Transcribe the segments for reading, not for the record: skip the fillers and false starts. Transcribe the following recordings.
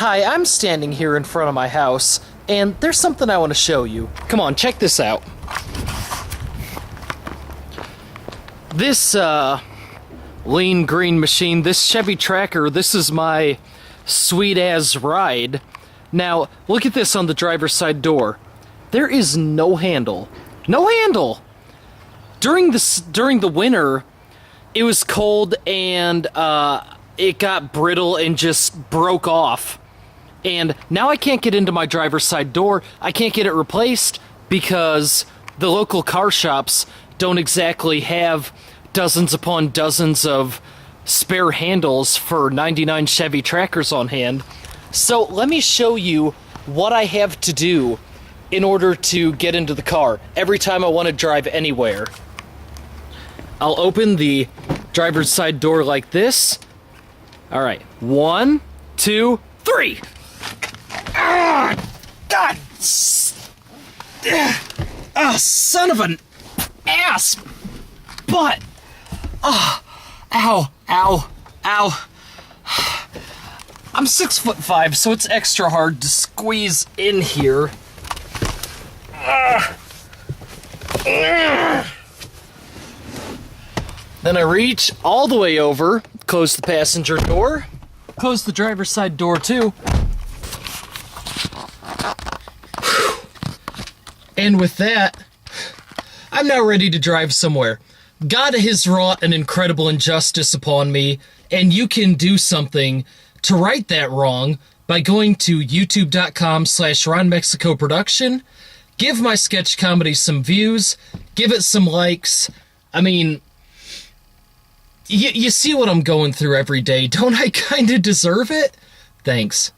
Hi, I'm standing here in front of my house, and there's something I want to show you. Come on, check this out. This, lean green machine, this Chevy Tracker, this is my sweet-ass ride. Now, look at this on the driver's side door. There is no handle. No handle! During the winter, it was cold and, it got brittle and just broke off. And now I can't get into my driver's side door. I can't get it replaced because the local car shops don't exactly have dozens upon dozens of spare handles for 99 Chevy Trackers on hand. So let me show you what I have to do in order to get into the car every time I want to drive anywhere. I'll open the driver's side door like this. All right, 1, 2, 3. Ah, God! Ah, son of an ass! Butt! Ah, ow, ow, ow. I'm 6'5", so it's extra hard to squeeze in here. Then I reach all the way over, close the passenger door, close the driver's side door too. And with that, I'm now ready to drive somewhere. God has wrought an incredible injustice upon me, and you can do something to right that wrong by going to youtube.com/RonMexicoProduction. Give my sketch comedy some views, give it some likes. I mean, you see what I'm going through every day. Don't I kind of deserve it? Thanks.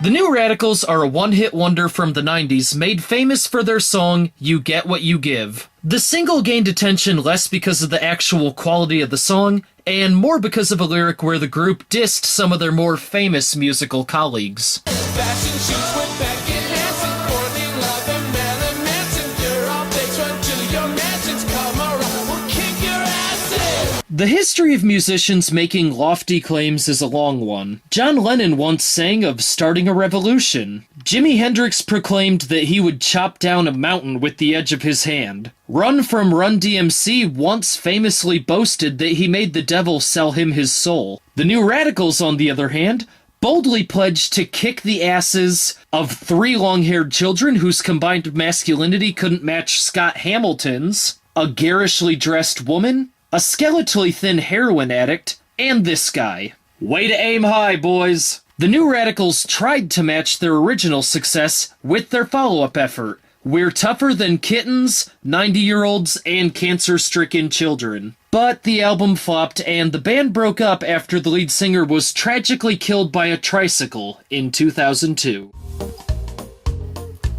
The New Radicals are a one-hit wonder from the 90s, made famous for their song, You Get What You Give. The single gained attention less because of the actual quality of the song, and more because of a lyric where the group dissed some of their more famous musical colleagues. Fashion shoes with Becky Hansen, Courtney Love and Marilyn Manson. You're all baked run to your mansions. Come around, we'll kick your asses. The history of musicians making lofty claims is a long one. John Lennon once sang of starting a revolution. Jimi Hendrix proclaimed that he would chop down a mountain with the edge of his hand. Run from Run DMC once famously boasted that he made the devil sell him his soul. The New Radicals, on the other hand, boldly pledged to kick the asses of 3 long-haired children whose combined masculinity couldn't match Scott Hamilton's, a garishly dressed woman, a skeletally thin heroin addict, and this guy. Way to aim high, boys! The New Radicals tried to match their original success with their follow-up effort, We're Tougher Than Kittens, 90-year-olds, and cancer-stricken children. But the album flopped, and the band broke up after the lead singer was tragically killed by a tricycle in 2002.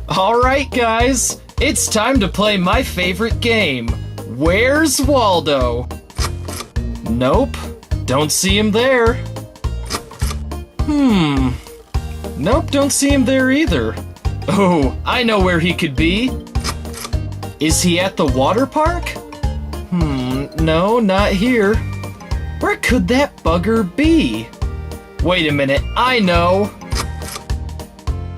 Alright guys, it's time to play my favorite game. Where's Waldo? Nope, don't see him there. Nope, don't see him there either. Oh, I know where he could be. Is he at the water park? No, not here. Where could that bugger be? Wait a minute, I know.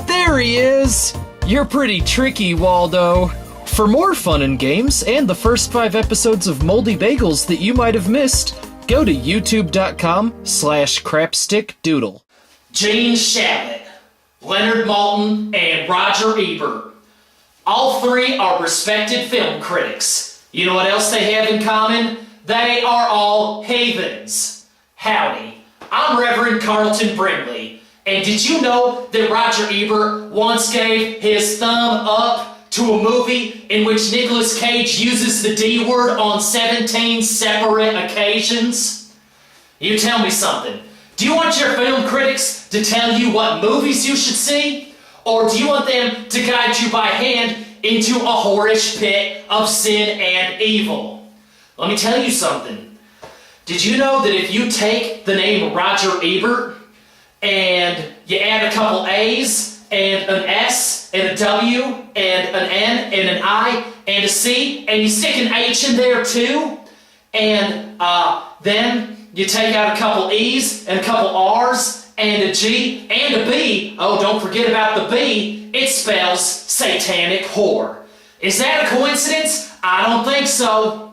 There he is! You're pretty tricky, Waldo. For more fun and games, and the first 5 episodes of Moldy Bagels that you might have missed, go to youtube.com/crapstickdoodle. Gene Shalit, Leonard Maltin, and Roger Ebert. All 3 are respected film critics. You know what else they have in common? They are all heathens. Howdy, I'm Reverend Carlton Brinley, and did you know that Roger Ebert once gave his thumb up to a movie in which Nicolas Cage uses the D word on 17 separate occasions? You tell me something. Do you want your film critics to tell you what movies you should see? Or do you want them to guide you by hand into a whorish pit of sin and evil? Let me tell you something. Did you know that if you take the name Roger Ebert and you add a couple A's and an S, and a W, and an N, and an I, and a C, and you stick an H in there too, and then you take out a couple E's, and a couple R's, and a G, and a B. Oh, don't forget about the B. It spells satanic whore. Is that a coincidence? I don't think so.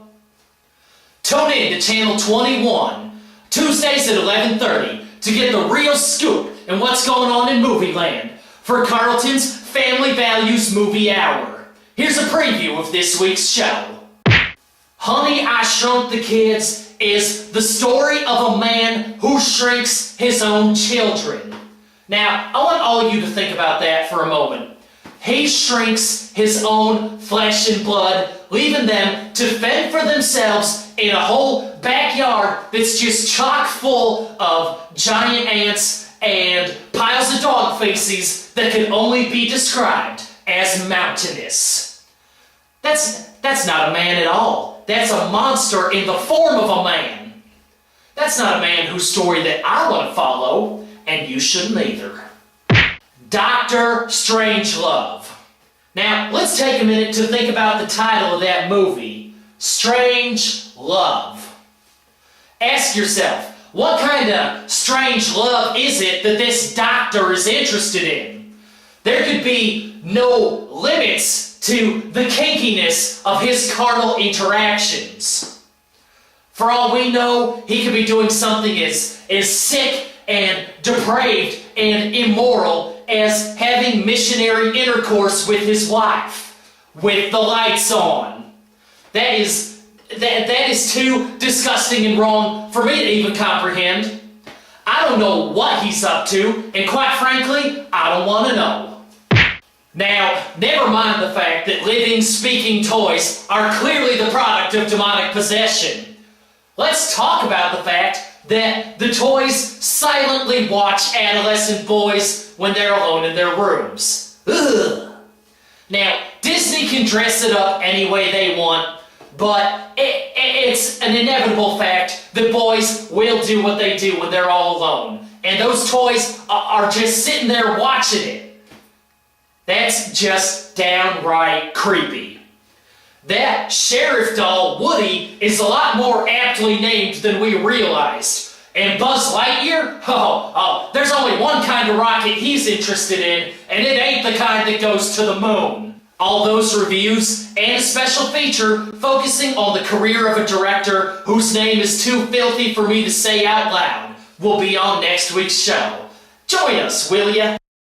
Tune in to Channel 21, Tuesdays at 11:30, to get the real scoop and what's going on in movie land for Carlton's Family Values Movie Hour. Here's a preview of this week's show. Honey, I Shrunk the Kids is the story of a man who shrinks his own children. Now, I want all of you to think about that for a moment. He shrinks his own flesh and blood, leaving them to fend for themselves in a whole backyard that's just chock full of giant ants and piles of dog feces that can only be described as mountainous. That's not a man at all. That's a monster in the form of a man. That's not a man whose story that I want to follow, and you shouldn't either. Dr. Strangelove. Now, let's take a minute to think about the title of that movie, Strange Love. Ask yourself, what kind of strange love is it that this doctor is interested in? There could be no limits to the kinkiness of his carnal interactions. For all we know, he could be doing something as sick and depraved and immoral as having missionary intercourse with his wife, with the lights on. That is too disgusting and wrong for me to even comprehend. I don't know what he's up to, and quite frankly, I don't want to know. Now, never mind the fact that living, speaking toys are clearly the product of demonic possession. Let's talk about the fact that the toys silently watch adolescent boys when they're alone in their rooms. Ugh. Now, Disney can dress it up any way they want, but it's an inevitable fact that boys will do what they do when they're all alone. And those toys are just sitting there watching it. That's just downright creepy. That sheriff doll, Woody, is a lot more aptly named than we realized. And Buzz Lightyear? Oh, there's only one kind of rocket he's interested in, and it ain't the kind that goes to the moon. All those reviews and a special feature focusing on the career of a director whose name is too filthy for me to say out loud will be on next week's show. Join us, will ya?